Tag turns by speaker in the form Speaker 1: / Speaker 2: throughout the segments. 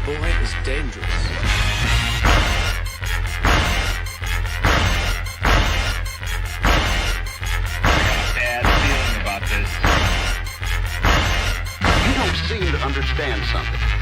Speaker 1: boy is dangerous.
Speaker 2: Bad feeling about this.
Speaker 3: You don't seem to understand something.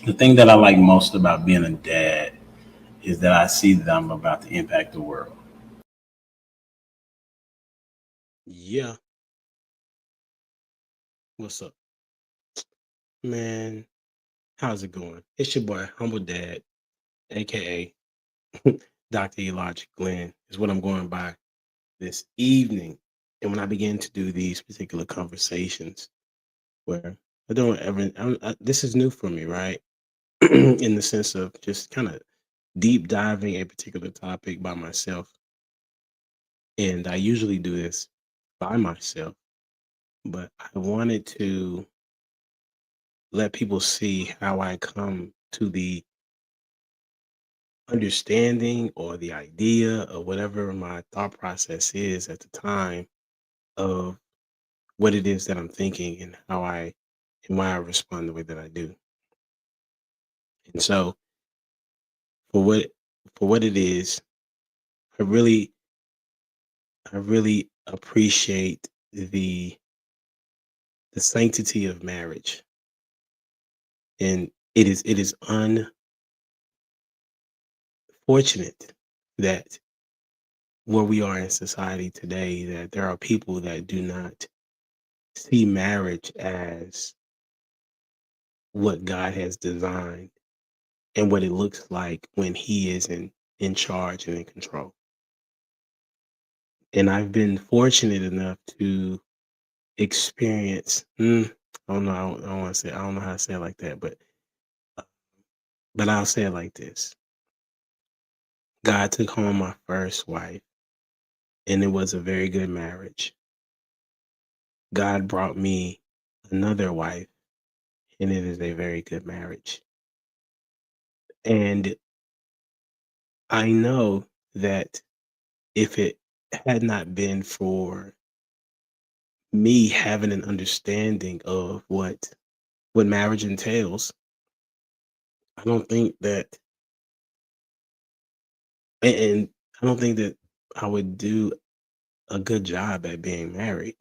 Speaker 4: The thing that I like most about being a dad is that I see that I'm about to impact the world.
Speaker 5: Yeah, what's up, man? How's it going? It's your boy, Humble Dad, aka Dr. Elijah Glenn, is what I'm going by this evening. And when I begin to do these particular conversations, where I don't ever, this is new for me, right? In the sense of just kind of deep diving a particular topic by myself. And I usually do this by myself, but I wanted to let people see how I come to the understanding or the idea or whatever my thought process is at the time of what it is that I'm thinking and how I and why I respond the way that I do. And so for what it is, I really appreciate the sanctity of marriage. And it is unfortunate that where we are in society today, that there are people that do not see marriage as what God has designed and what it looks like when He is in charge and in control. And I've been fortunate enough to experience. I don't know. I don't want to say. I don't know how to say it like that, uh, but I'll say it like this: God took home my first wife, and it was a very good marriage. God brought me another wife, and it is a very good marriage. And I know that if it had not been for me having an understanding of what marriage entails, I don't think that and I don't think that I would do a good job at being married.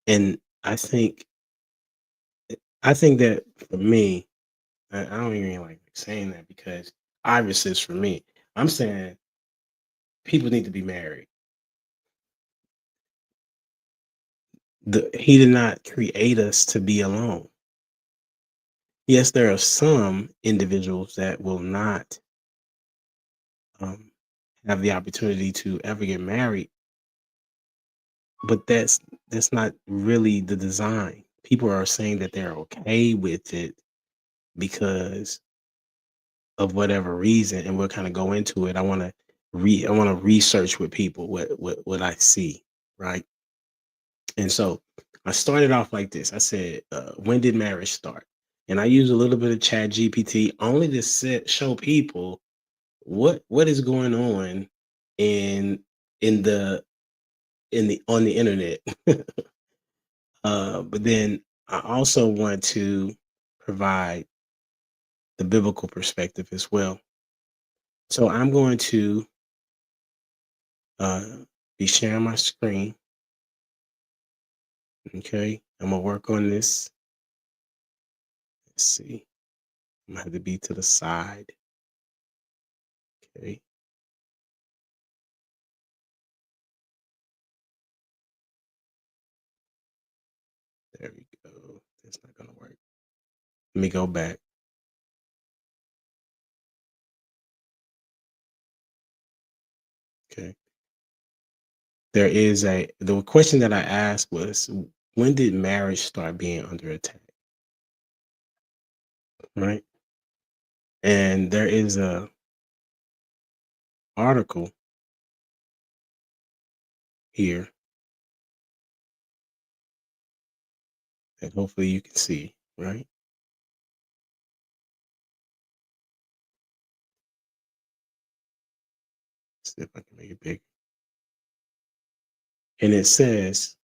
Speaker 5: And I think that for me, I don't even like saying that because obviously it's for me. I'm saying people need to be married. He did not create us to be alone. Yes, there are some individuals that will not um, have the opportunity to ever get married, but that's not really the design. People are saying that they're okay with it because of whatever reason, and we'll kind of go into it. I want to research with people what I see, right? And so I started off like this. I said, when did marriage start? And I use a little bit of Chat GPT only to show people what is going on in in the on the internet. But then I also want to provide the biblical perspective as well. So I'm going to uh, be sharing my screen. Okay, I'm gonna work on this. Let's see. I'm gonna have to be to the side. Okay, there we go. That's not gonna work. Let me go back. Okay. The question that I asked was, when did marriage start being under attack? Right. And there is article here that hopefully you can see, right? See if I can make it big. And it says,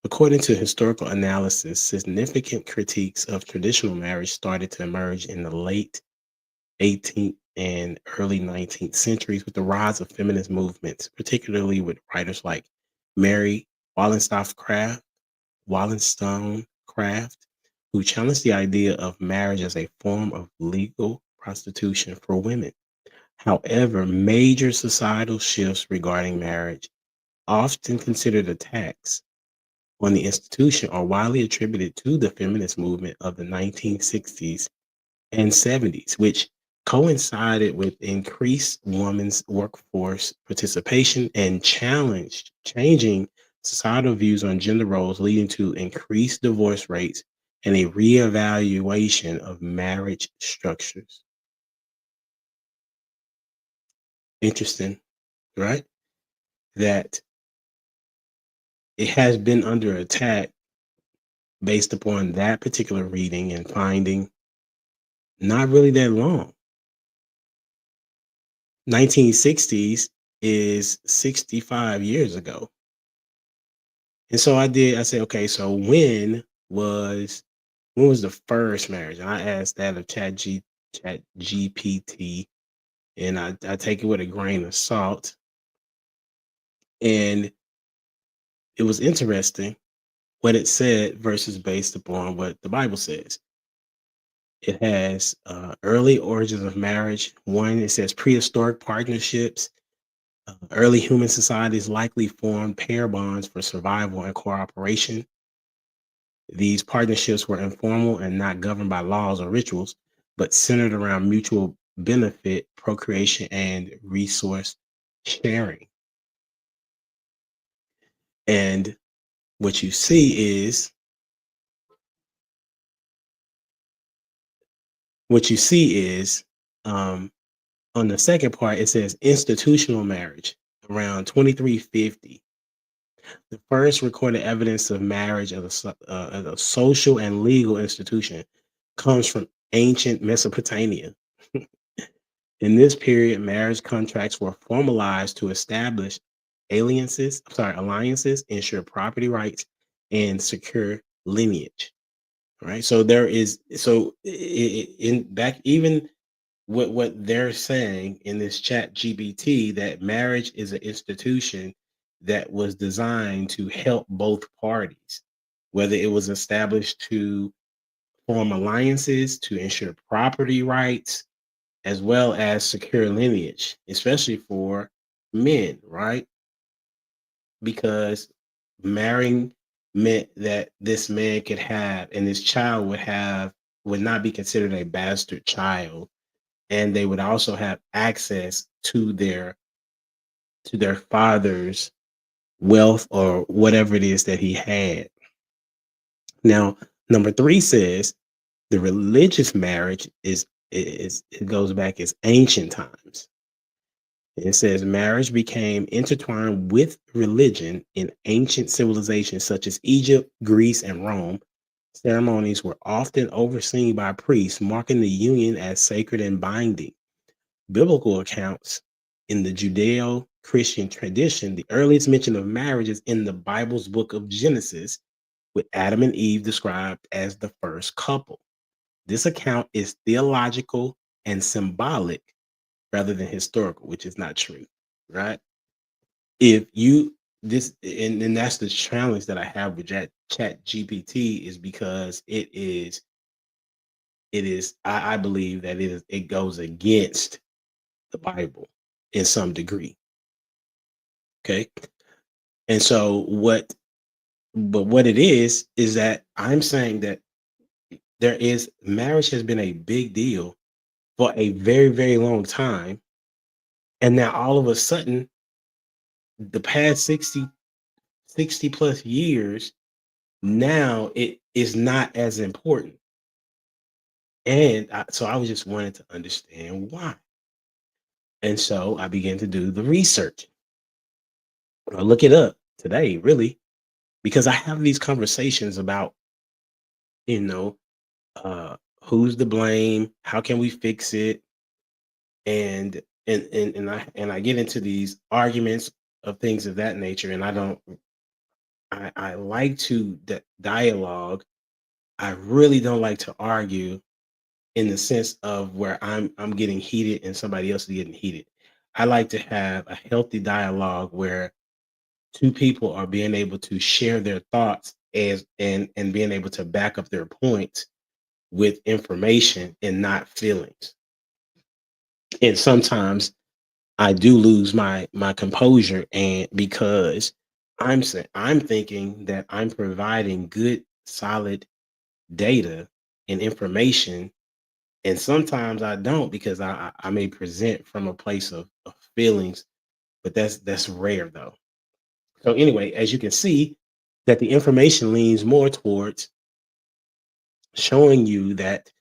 Speaker 5: according to historical analysis, significant critiques of traditional marriage started to emerge in the late 18th and early 19th centuries with the rise of feminist movements, particularly with writers like Mary Wollstonecraft, who challenged the idea of marriage as a form of legal prostitution for women. However, major societal shifts regarding marriage, often considered attacks on the institution, are widely attributed to the feminist movement of the 1960s and 70s, which coincided with increased women's workforce participation and changing societal views on gender roles, leading to increased divorce rates and a reevaluation of marriage structures. Interesting, right? That it has been under attack based upon that particular reading and finding not really that long. 1960s is 65 years ago. And so I said, okay, so when was the first marriage? And I asked that of Chat GPT, and I take it with a grain of salt. And it was interesting what it said versus based upon what the Bible says. It has early origins of marriage. One, it says prehistoric partnerships. Early human societies likely formed pair bonds for survival and cooperation. These partnerships were informal and not governed by laws or rituals, but centered around mutual benefit, procreation, and resource sharing. And what you see is on the second part, it says institutional marriage around 2350. The first recorded evidence of marriage as a social and legal institution comes from ancient Mesopotamia. In this period, marriage contracts were formalized to establish alliances, ensure property rights, and secure lineage. Right. So there is in back even what they're saying in this Chat GPT, that marriage is an institution that was designed to help both parties, whether it was established to form alliances, to ensure property rights, as well as secure lineage, especially for men, right? Because marrying meant that this man could have, and this child would not be considered a bastard child, and they would also have access to their father's wealth or whatever it is that he had. Now, number 3 says the religious marriage is it goes back as ancient times. It says marriage became intertwined with religion in ancient civilizations such as Egypt, Greece, and Rome. Ceremonies were often overseen by priests, marking the union as sacred and binding. Biblical accounts in the Judeo-Christian tradition, the earliest mention of marriage is in the Bible's book of Genesis, with Adam and Eve described as the first couple. This account is theological and symbolic rather than historical, which is not true, right? If you this and that's the challenge that I have with Chat GPT, is because it is I believe that it goes against the Bible in some degree. Okay. And so what it is that I'm saying that marriage has been a big deal for a very, very long time. And now all of a sudden, the past 60 plus years, now it is not as important. And so I was just wanting to understand why. And so I began to do the research. I look it up today, really, because I have these conversations about, you know, who's to blame, how can we fix it, and and I get into these arguments of things of that nature, and I don't. I like to dialogue. I really don't like to argue in the sense of where I'm getting heated and somebody else is getting heated. I like to have a healthy dialogue where two people are being able to share their thoughts as and being able to back up their points with information and not feelings. And sometimes I do lose my composure, and because I'm thinking that I'm providing good solid data and information, and sometimes I don't, because I may present from a place of feelings, but that's rare though. So anyway, as you can see, that the information leans more towards showing you that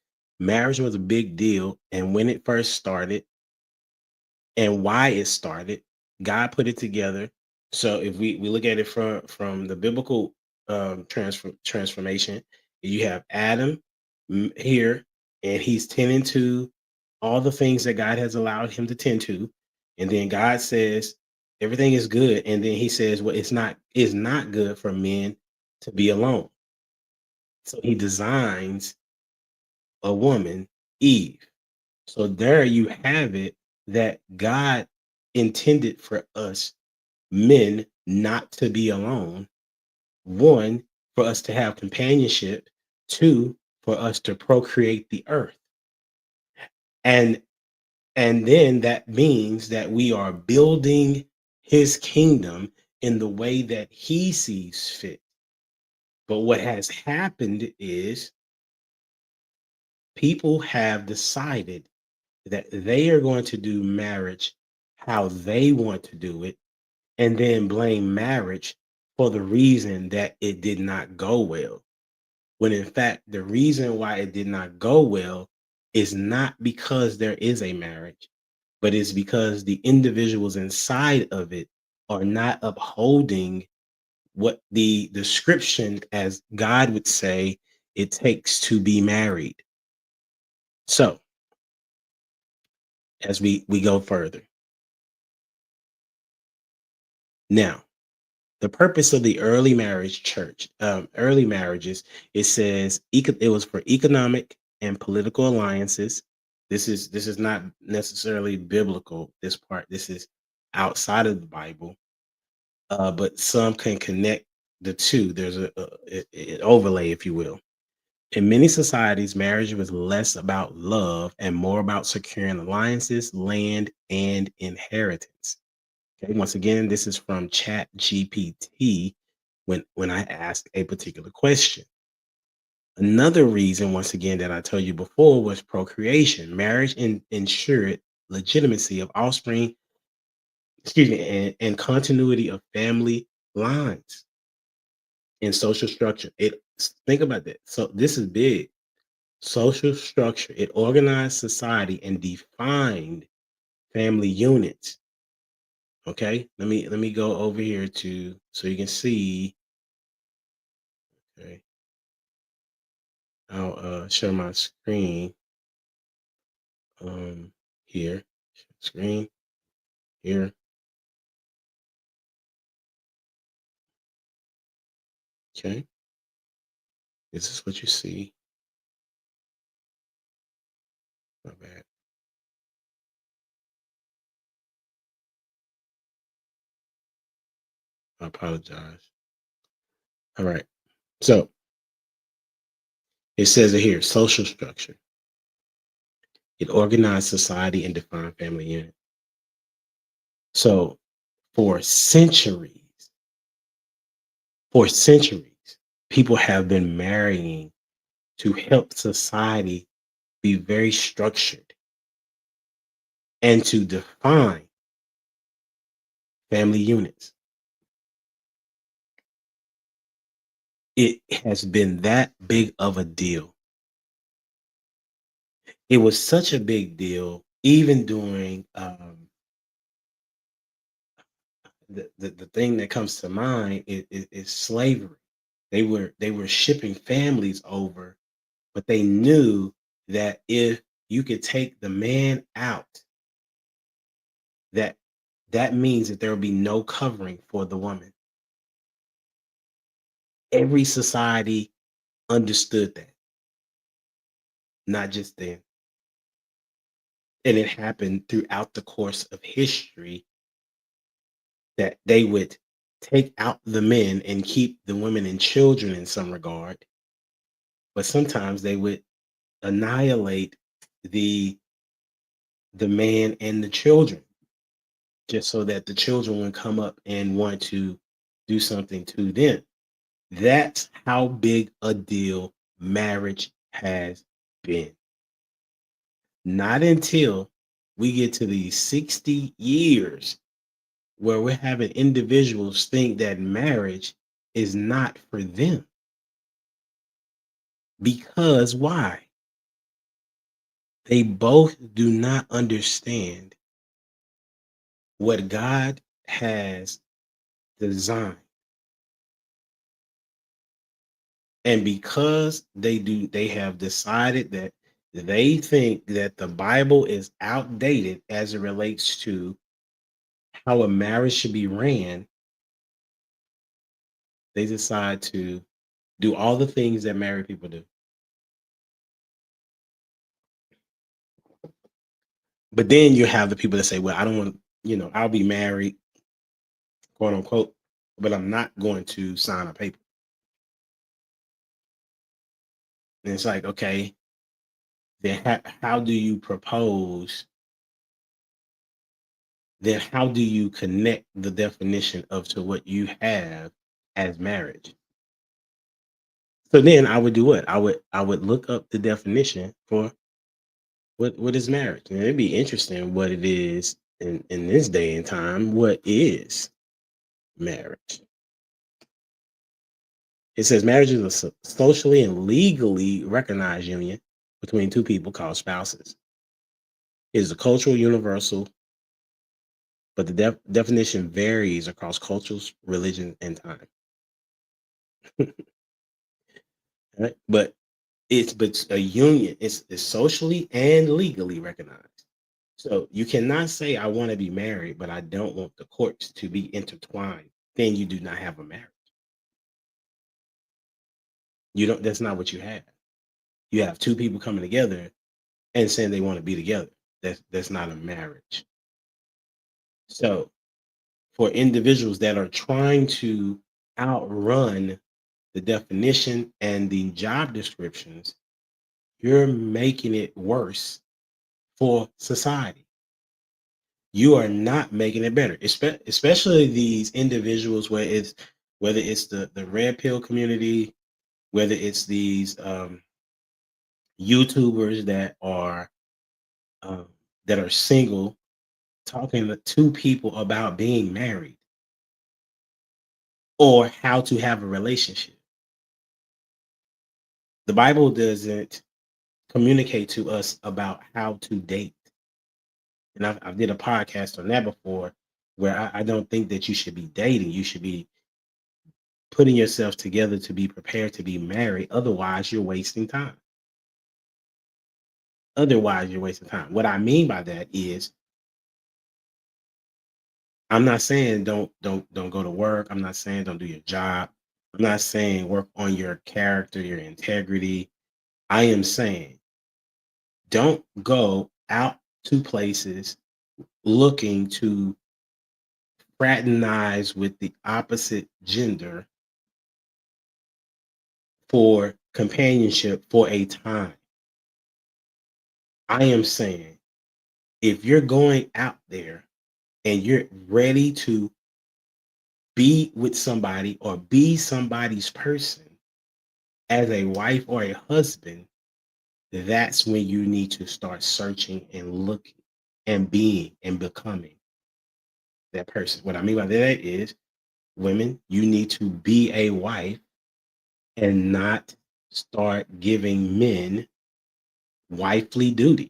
Speaker 5: marriage was a big deal, and when it first started and why it started, God put it together. So if we look at it from the biblical transformation, you have Adam here, and he's tending to all the things that God has allowed him to tend to, and then God says everything is good, and then he says, well, it's not good for men to be alone. So he designs a woman, Eve. So there you have it, that God intended for us men not to be alone. One, for us to have companionship. Two, for us to procreate the earth. And and then that means that we are building his kingdom in the way that he sees fit. But what has happened is people have decided that they are going to do marriage how they want to do it, and then blame marriage for the reason that it did not go well. When in fact, the reason why it did not go well is not because there is a marriage, but it's because the individuals inside of it are not upholding what the description, as God would say, it takes to be married. So as we go further now, the purpose of the early marriage church, early marriages, it says it was for economic and political alliances. This is not necessarily biblical. This part, this is outside of the Bible, but some can connect the two. There's an overlay, if you will. In many societies, marriage was less about love and more about securing alliances, land, and inheritance. Okay, once again, this is from Chat GPT when I ask a particular question. Another reason, once again, that I told you before was procreation. Marriage ensured legitimacy of offspring, excuse me, and continuity of family lines and social structure. Think about that. So this is big. Social structure. It organized society and defined family units. Okay, let me go over here to so you can see. Okay, I'll share my screen here. Screen here. Okay, this is what you see. My bad. I apologize. All right. So it says it here, social structure. It organized society and defined family unit. So for centuries, for centuries, people have been marrying to help society be very structured and to define family units. It has been that big of a deal. It was such a big deal, even during the thing that comes to mind is slavery. They were shipping families over, but they knew that if you could take the man out, that that means that there will be no covering for the woman. Every society understood that, not just then. And it happened throughout the course of history that they would take out the men and keep the women and children in some regard, but sometimes they would annihilate the the man and the children just so that the children would come up and want to do something to them. That's how big a deal marriage has been. Not until we get to these 60 years where we're having individuals think that marriage is not for them. Because why? They both do not understand what God has designed. And because they have decided that they think that the Bible is outdated as it relates to how a marriage should be ran, they decide to do all the things that married people do. But then you have the people that say, well, I don't want, I'll be married, quote unquote, but I'm not going to sign a paper. And it's like, okay, then how do you propose? Then how do you connect the definition of to what you have as marriage? So then I would do what? I would look up the definition for what is marriage. And it'd be interesting what it is in this day and time. What is marriage? It says marriage is a socially and legally recognized union between two people called spouses. It is a cultural universal, but the definition varies across cultures, religion, and time. Right? But it's a union. It's socially and legally recognized. So you cannot say I want to be married, but I don't want the courts to be intertwined. Then you do not have a marriage. You don't. That's not what you have. You have two people coming together and saying they want to be together. That's not a marriage. So for individuals that are trying to outrun the definition and the job descriptions, you're making it worse for society. You are not making it better, especially these individuals whether it's the red pill community, whether it's these YouTubers um, that are single, talking to two people about being married or how to have a relationship. The Bible doesn't communicate to us about how to date. And I did a podcast on that before where I don't think that you should be dating. You should be putting yourself together to be prepared to be married. Otherwise, you're wasting time. What I mean by that is I'm not saying don't go to work. I'm not saying don't do your job. I'm not saying work on your character, your integrity. I am saying don't go out to places looking to fraternize with the opposite gender for companionship for a time. I am saying if you're going out there and you're ready to be with somebody or be somebody's person as a wife or a husband, that's when you need to start searching and looking and being and becoming that person. What I mean by that is, women, you need to be a wife and not start giving men wifely duties.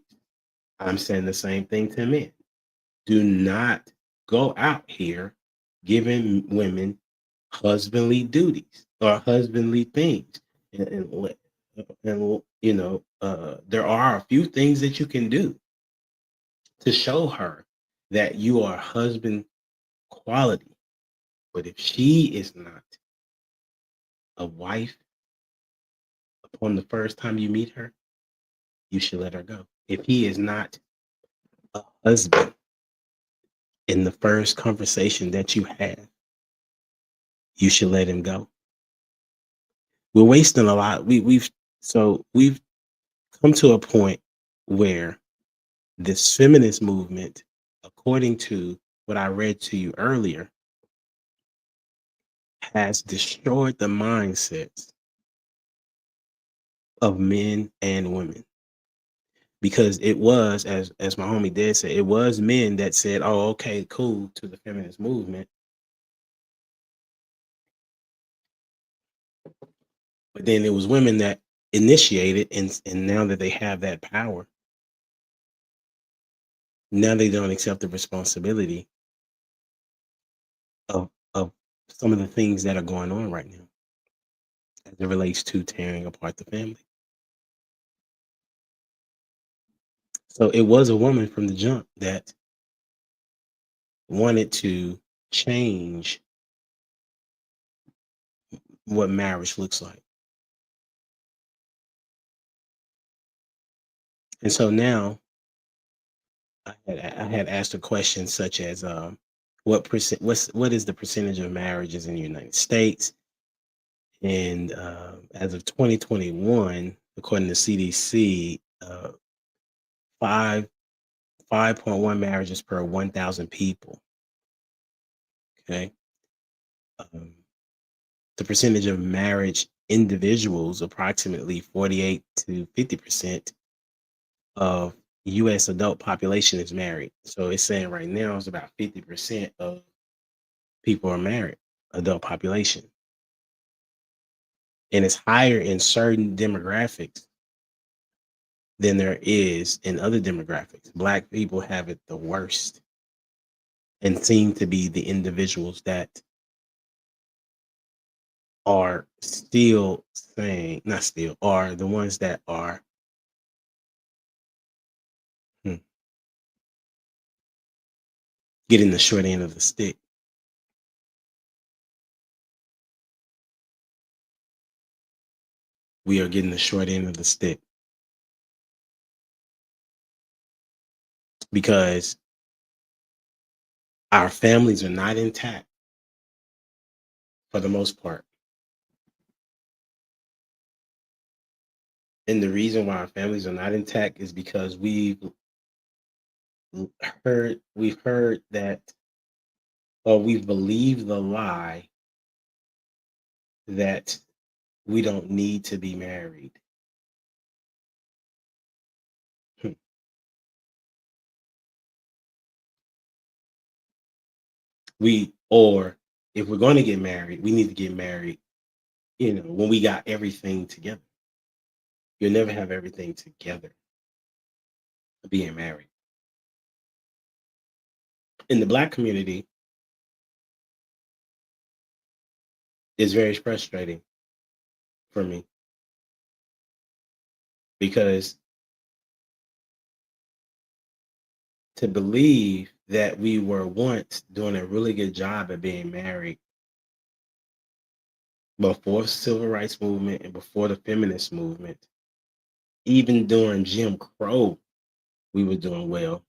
Speaker 5: I'm saying the same thing to men. Do not go out here giving women husbandly duties or husbandly things. And there are a few things that you can do to show her that you are husband quality. But if she is not a wife upon the first time you meet her, you should let her go. If he is not a husband in the first conversation that you have, you should let him go. We're wasting a lot. We've come to a point where this feminist movement, according to what I read to you earlier, has destroyed the mindsets of men and women. Because it was, as my homie Dad said, it was men that said, "Oh, okay, cool," to the feminist movement. But then it was women that initiated, and now that they have that power, now they don't accept the responsibility of some of the things that are going on right now as it relates to tearing apart the family. So it was a woman from the jump that wanted to change what marriage looks like. And so now I had asked a question such as what is the percentage of marriages in the United States? And as of 2021, according to CDC, 5.1 marriages per 1,000 people. Okay. The percentage of marriage individuals, approximately 48 to 50% of U.S. adult population is married. So it's saying right now it's about 50% of people are married, adult population. And it's higher in certain demographics than there is in other demographics. Black people have it the worst and seem to be the individuals that are still saying, not still, are the ones that are getting the short end of the stick. We are getting the short end of the stick because our families are not intact for the most part. And the reason why our families are not intact is because we've heard that, or we've believed the lie that we don't need to be married. Or if we're going to get married, we need to get married, when we got everything together. You'll never have everything together being married. In the Black community, it's very frustrating for me because to believe that we were once doing a really good job at being married before the civil rights movement and before the feminist movement, even during Jim Crow, we were doing well,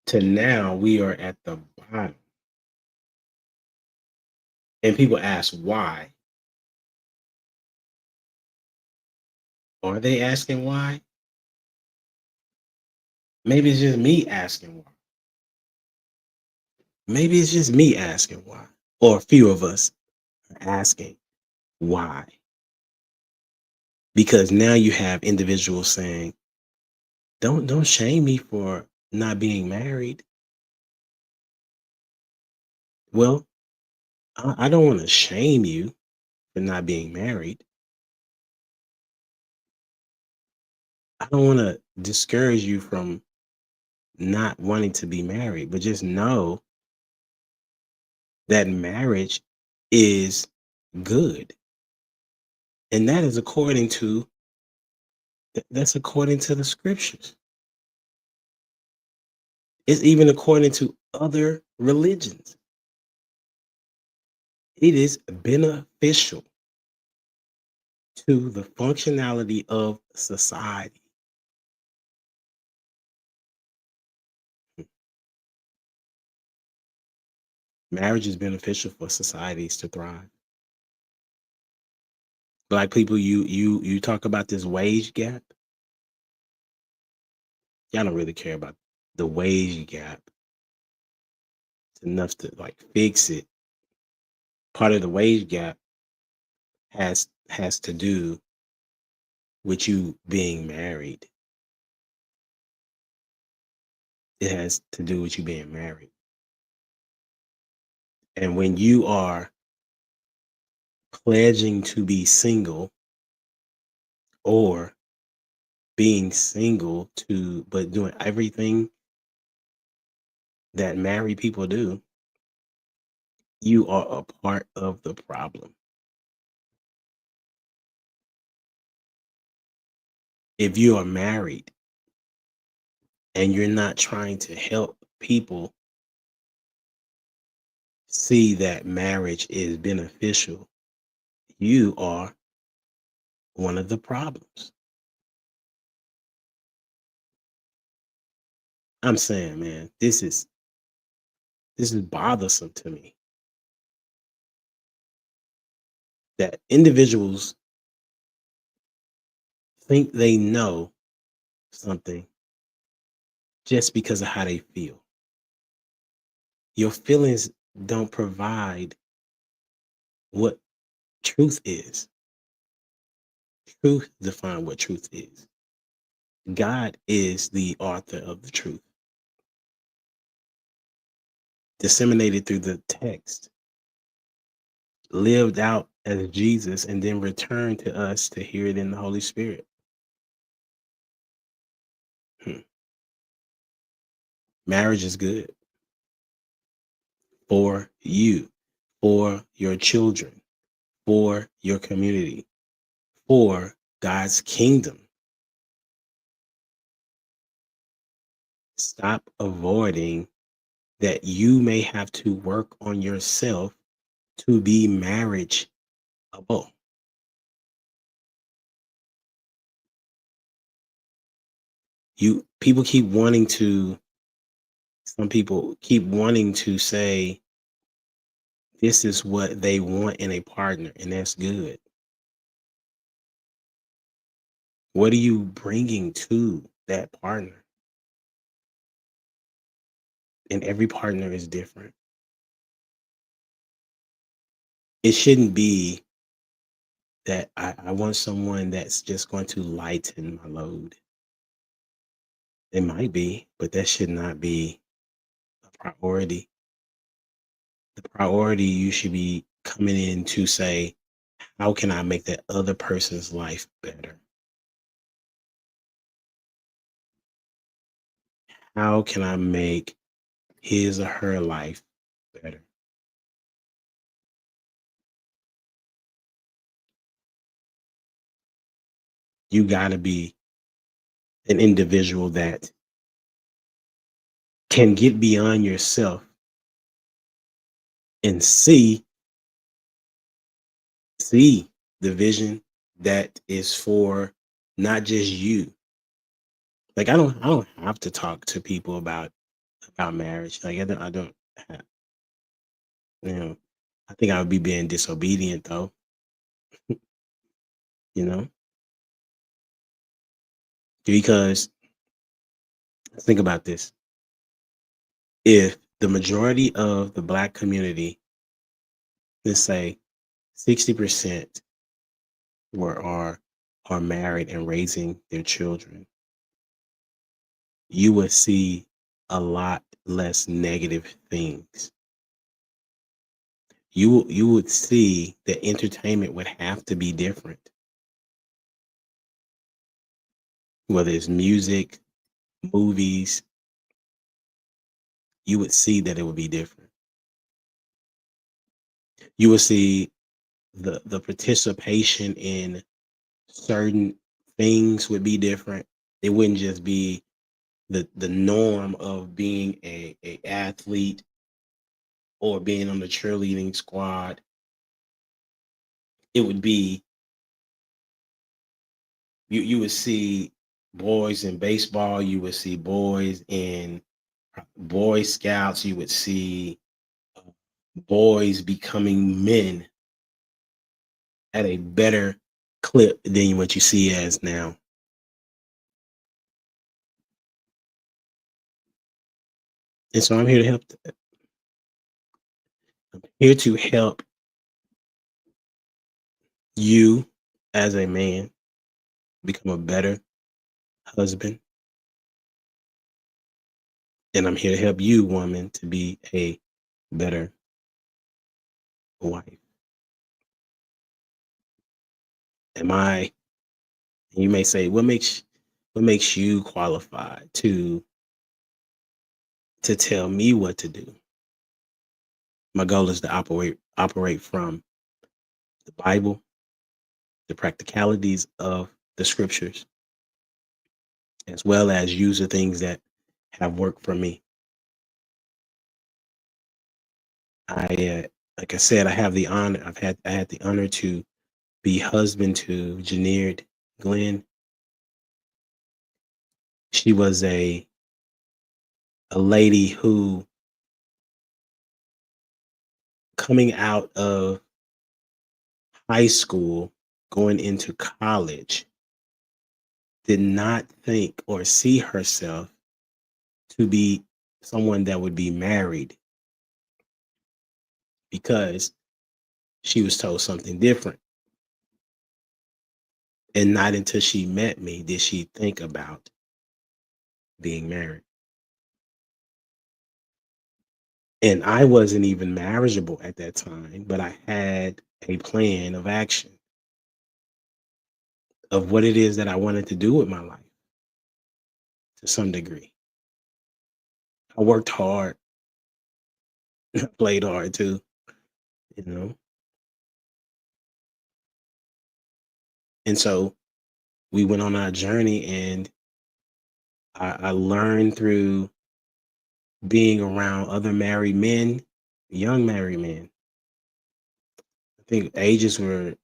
Speaker 5: to now we are at the bottom. And people ask why. Are they asking why? Maybe it's just me asking why. Maybe it's just me asking why. Or a few of us are asking why. Because now you have individuals saying, don't shame me for not being married. Well, I don't want to shame you for not being married. I don't want to discourage you from not wanting to be married, but just know that marriage is good. And that is according to that's according to the scriptures. It's even according to other religions. It is beneficial to the functionality of society. Marriage is beneficial for societies to thrive. Black people, you talk about this wage gap. Y'all don't really care about the wage gap. It's enough to like fix it. Part of the wage gap has to do with you being married. It has to do with you being married. And when you are pledging to be single or being single but doing everything that married people do, you are a part of the problem. If you are married and you're not trying to help people see that marriage is beneficial, you are one of the problems. I'm saying, man, this is bothersome to me that individuals think they know something just because of how they feel. Your feelings don't provide what truth is. Truth define what truth is. God is the author of the truth, disseminated through the text, lived out as Jesus, and then returned to us to hear it in the Holy Spirit. Marriage is good for you, for your children, for your community, for God's kingdom. Stop avoiding that you may have to work on yourself to be marriageable. Some people keep wanting to say this is what they want in a partner, and that's good. What are you bringing to that partner? And every partner is different. It shouldn't be that I want someone that's just going to lighten my load. It might be, but that should not be a priority. The priority, you should be coming in to say, how can I make that other person's life better? How can I make his or her life better? You got to be an individual that can get beyond yourself and see the vision that is for not just you. Like I don't have to talk to people about marriage. Like I don't have, you know, I think I would be being disobedient though, you know, because think about this. If the majority of the Black community, let's say 60% are married and raising their children, you would see a lot less negative things. You would see that entertainment would have to be different. Whether it's music, movies, you would see that it would be different. You will see the participation in certain things would be different. It wouldn't just be the norm of being a athlete or being on the cheerleading squad. It would be you would see boys in baseball, you would see boys in Boy Scouts, you would see boys becoming men at a better clip than what you see as now. And so I'm here to help. I'm here to help you as a man become a better husband. And I'm here to help you, woman, to be a better wife. You may say, what makes you qualified to tell me what to do? My goal is to operate from the Bible, the practicalities of the scriptures, as well as use the things that have worked for me. Like I said, I had the honor to be husband to Janeerd Glenn. She was a lady who, coming out of high school, going into college, did not think or see herself to be someone that would be married, because she was told something different. And not until she met me did she think about being married. And I wasn't even marriageable at that time, but I had a plan of action of what it is that I wanted to do with my life to some degree. I worked hard, played hard too, you know. And so we went on our journey, and I learned through being around other married men, young married men. I think ages were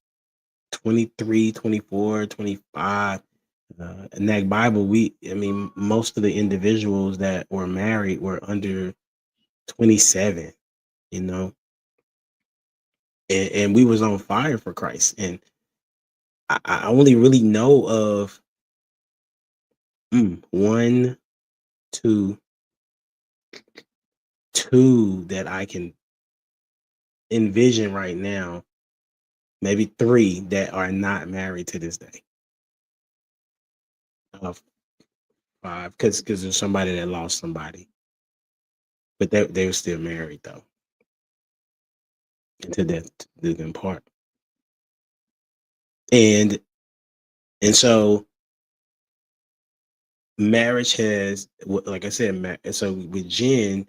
Speaker 5: 23, 24, 25. In that Bible, most of the individuals that were married were under 27, you know, and we was on fire for Christ. And I only really know of one, two that I can envision right now, maybe three that are not married to this day. Five, because there's somebody that lost somebody, but they were still married though, until death do them part. And so marriage has, like I said, so with Jen,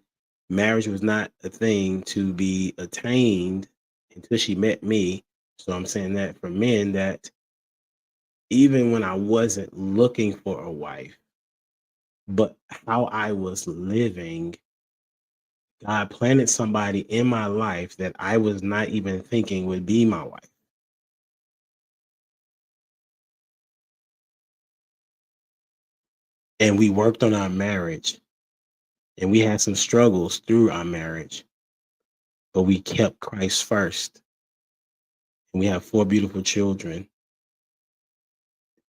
Speaker 5: marriage was not a thing to be attained until she met me. So I'm saying that for men, that even when I wasn't looking for a wife, but how I was living, God planted somebody in my life that I was not even thinking would be my wife. And we worked on our marriage, and we had some struggles through our marriage, but we kept Christ first. And we have 4 beautiful children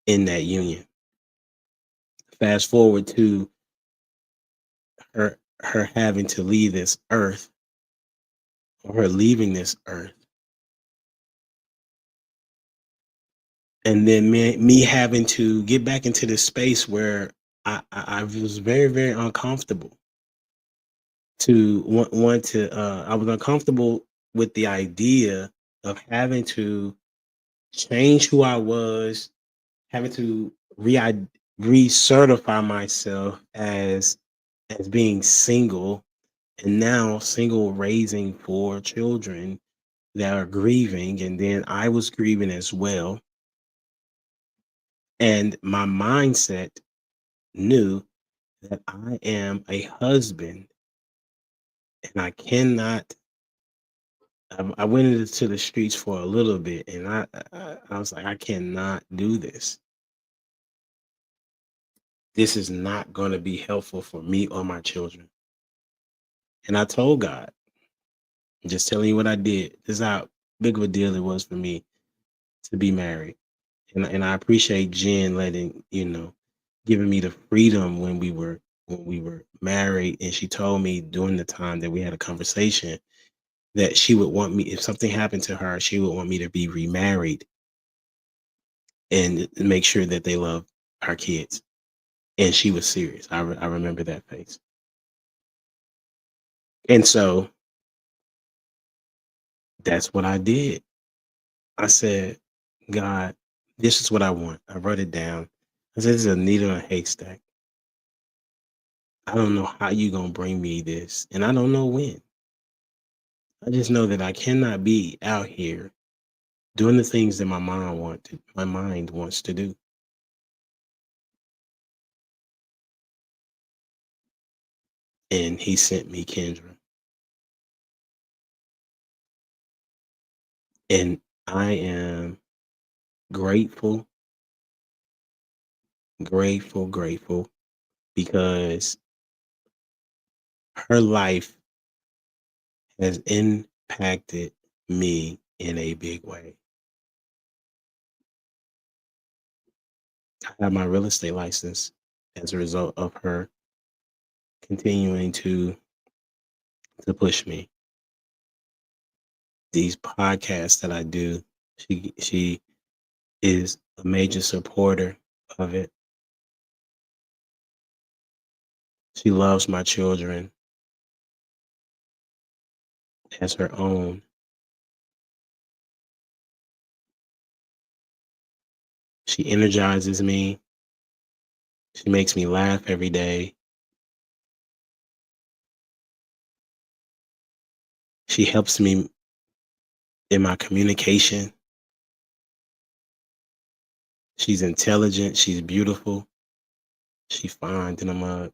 Speaker 5: in that union. Fast forward to her having to leave this earth, or her leaving this earth. And then me having to get back into this space where I was very, very uncomfortable. I was uncomfortable with the idea of having to change who I was, having to recertify myself as being single, and now single, raising 4 children, that are grieving, and then I was grieving as well. And my mindset knew that I am a husband and I cannot. I went into the streets for a little bit, and I was like, I cannot do this. This is not going to be helpful for me or my children. And I told God, just telling you what I did. This is how big of a deal it was for me to be married. And I appreciate Jen giving me the freedom when we were married, and she told me during the time that we had a conversation that she would want me, if something happened to her, she would want me to be remarried and make sure that they love our kids. And she was serious. I remember that face. And so that's what I did. I said, God, this is what I want. I wrote it down. I said, this is a needle in a haystack. I don't know how you're going to bring me this, and I don't know when. I just know that I cannot be out here doing the things that my mind wants to do. And he sent me Kendra. And I am grateful, because her life has impacted me in a big way. I have my real estate license as a result of her continuing to push me. These podcasts that I do, she is a major supporter of it. She loves my children as her own. She energizes me. She makes me laugh every day. She helps me in my communication. She's intelligent. She's beautiful. She's fine in a mug.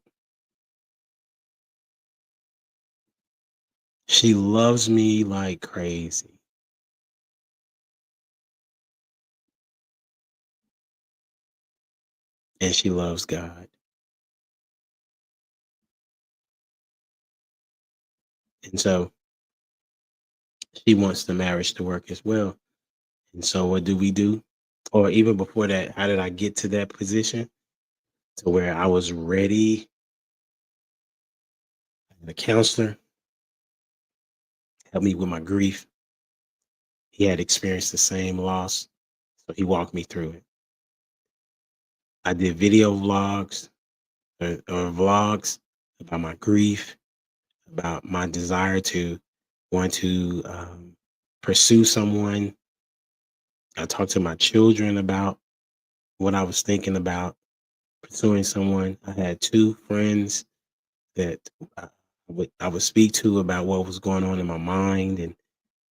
Speaker 5: She loves me like crazy. And she loves God. And so she wants the marriage to work as well. And so what do we do? Or even before that, how did I get to that position to where I was ready? The counselor helped me with my grief. He had experienced the same loss, so he walked me through it. I did video vlogs or vlogs about my grief, about my desire to want to pursue someone. I talked to my children about what I was thinking about pursuing someone. I had 2 friends that I would speak to about what was going on in my mind,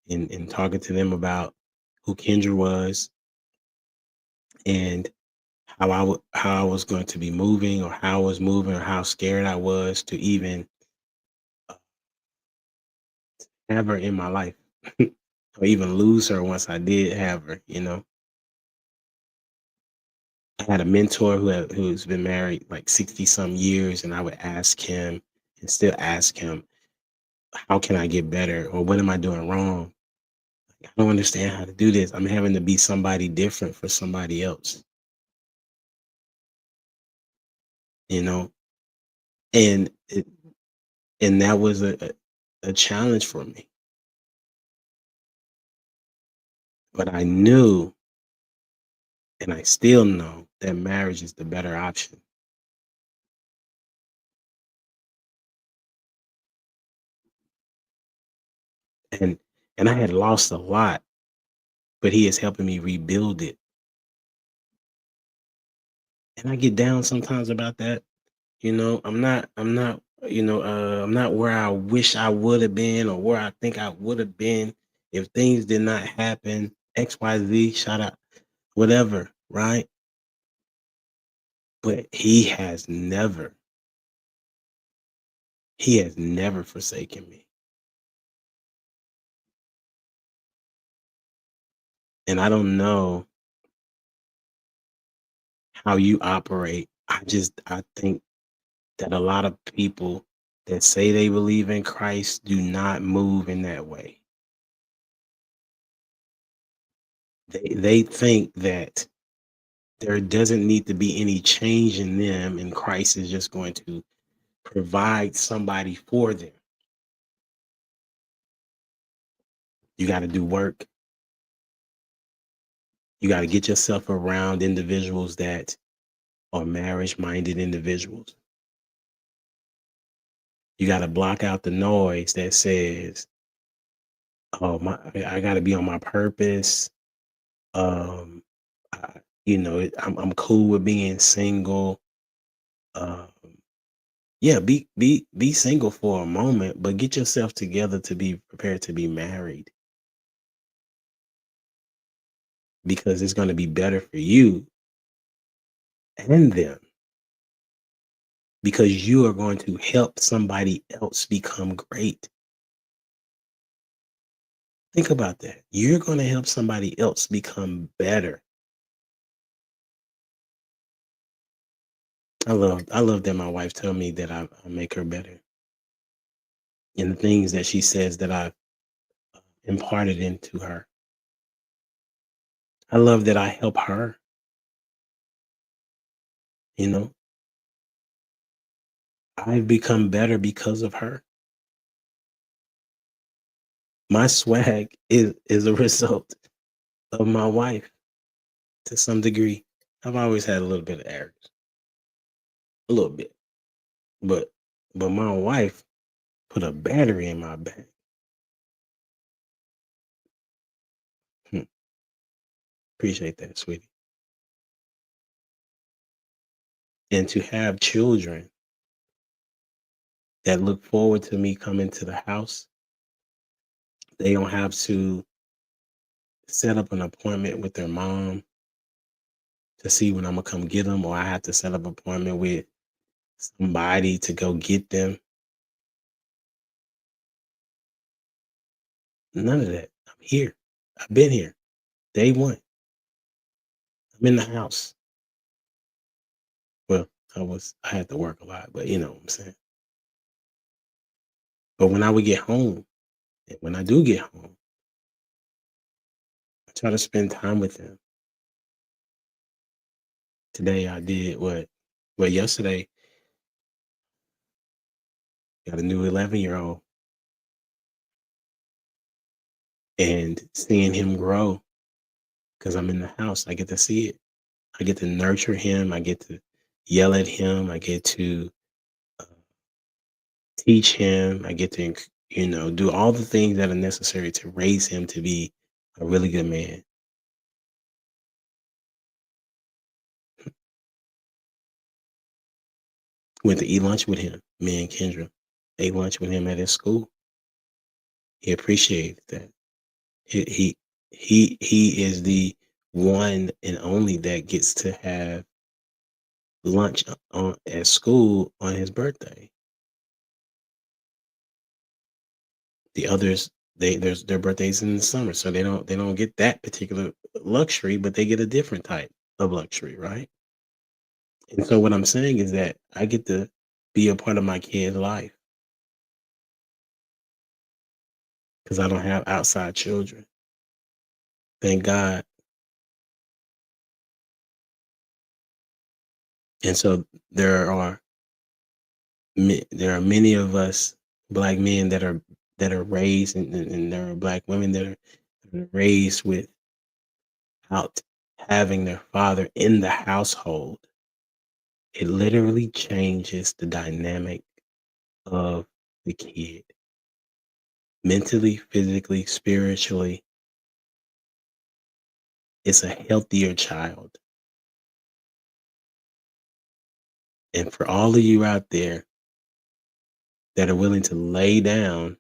Speaker 5: and talking to them about who Kendra was and how I was going to be moving, or how I was moving, or how scared I was to even have her in my life or even lose her once I did have her, I had a mentor who's been married like 60 some years, and I would ask him and still ask him, how can I get better, or what am I doing wrong? I don't understand how to do this. I'm having to be somebody different for somebody else, and that was a challenge for me. But I knew, and I still know, that marriage is the better option. And I had lost a lot, but he is helping me rebuild it. And I get down sometimes about that. I'm not I'm not where I wish I would have been, or where I think I would have been if things did not happen, XYZ, shout out, whatever, right? But he has never forsaken me. And I don't know how you operate. I think that a lot of people that say they believe in Christ do not move in that way. They think that there doesn't need to be any change in them, and Christ is just going to provide somebody for them. You got to do work. You got to get yourself around individuals that are marriage-minded individuals. You got to block out the noise that says, "Oh, I got to be on my purpose." I, I'm cool with being single. Um, yeah, be single for a moment, but get yourself together to be prepared to be married, because it's going to be better for you and them, because you are going to help somebody else become great. Think about that. You're going to help somebody else become better. I love that my wife tell me that I make her better, and the things that she says that I've imparted into her. I love that I help her. You know, I've become better because of her. My swag is a result of my wife to some degree. I've always had a little bit of arrogance, a little bit, but my wife put a battery in my back. Hmm, Appreciate that, sweetie. And to have children that look forward to me coming to the house, they don't have to set up an appointment with their mom to see when I'm gonna come get them, or I have to set up an appointment with somebody to go get them. None of that. I'm here. I've been here. Day one. I'm in the house. Well, I had to work a lot, but you know what I'm saying. But when I would get home, and when I do get home, I try to spend time with them. Today I did what? Well, yesterday, got a new 11-year-old, and seeing him grow, because I'm in the house, I get to see it. I get to nurture him. I get to yell at him. I get to uh, teach him. I get to, do all the things that are necessary to raise him to be a really good man. Went to eat lunch with him, me and Kendra. Ate lunch with him at his school. He appreciated that. He is the one and only that gets to have lunch at school on his birthday. The others, their birthdays in the summer, so they don't get that particular luxury, but they get a different type of luxury, right? And so what I'm saying is that I get to be a part of my kid's life because I don't have outside children. Thank God. And so there are many of us black men that are raised, and there are black women that are raised without having their father in the household. It literally changes the dynamic of the kid, mentally, physically, spiritually. It's a healthier child. And for all of you out there that are willing to lay down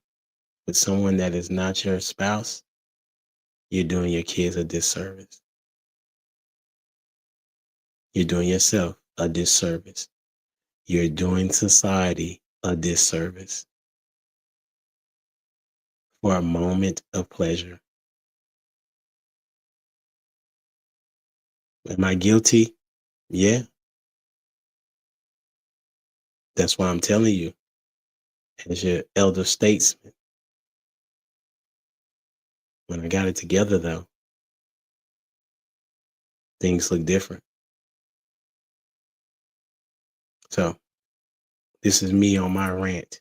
Speaker 5: with someone that is not your spouse, you're doing your kids a disservice. You're doing yourself a disservice. You're doing society a disservice for a moment of pleasure. Am I guilty? Yeah. That's why I'm telling you, as your elder statesman. When I got it together, though, things look different. So this is me on my rant.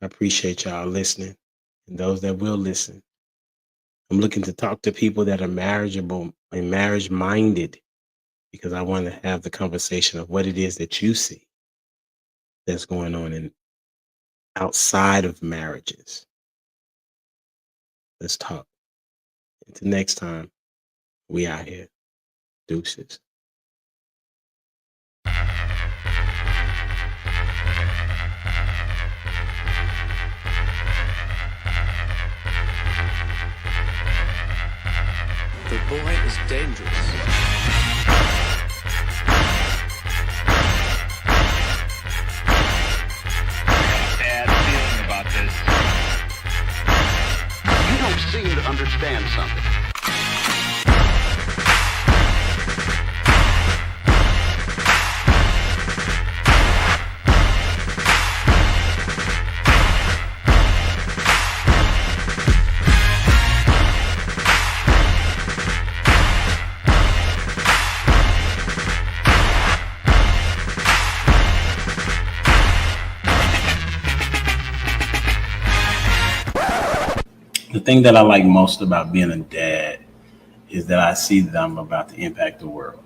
Speaker 5: I appreciate y'all listening, and those that will listen. I'm looking to talk to people that are marriageable and marriage minded, because I want to have the conversation of what it is that you see that's going on in outside of marriages. Let's talk. Until next time, we out here. Deuces.
Speaker 1: The boy is dangerous.
Speaker 2: Bad feeling about this.
Speaker 3: You don't seem to understand something.
Speaker 4: The thing that I like most about being a dad is that I see them about to impact the world.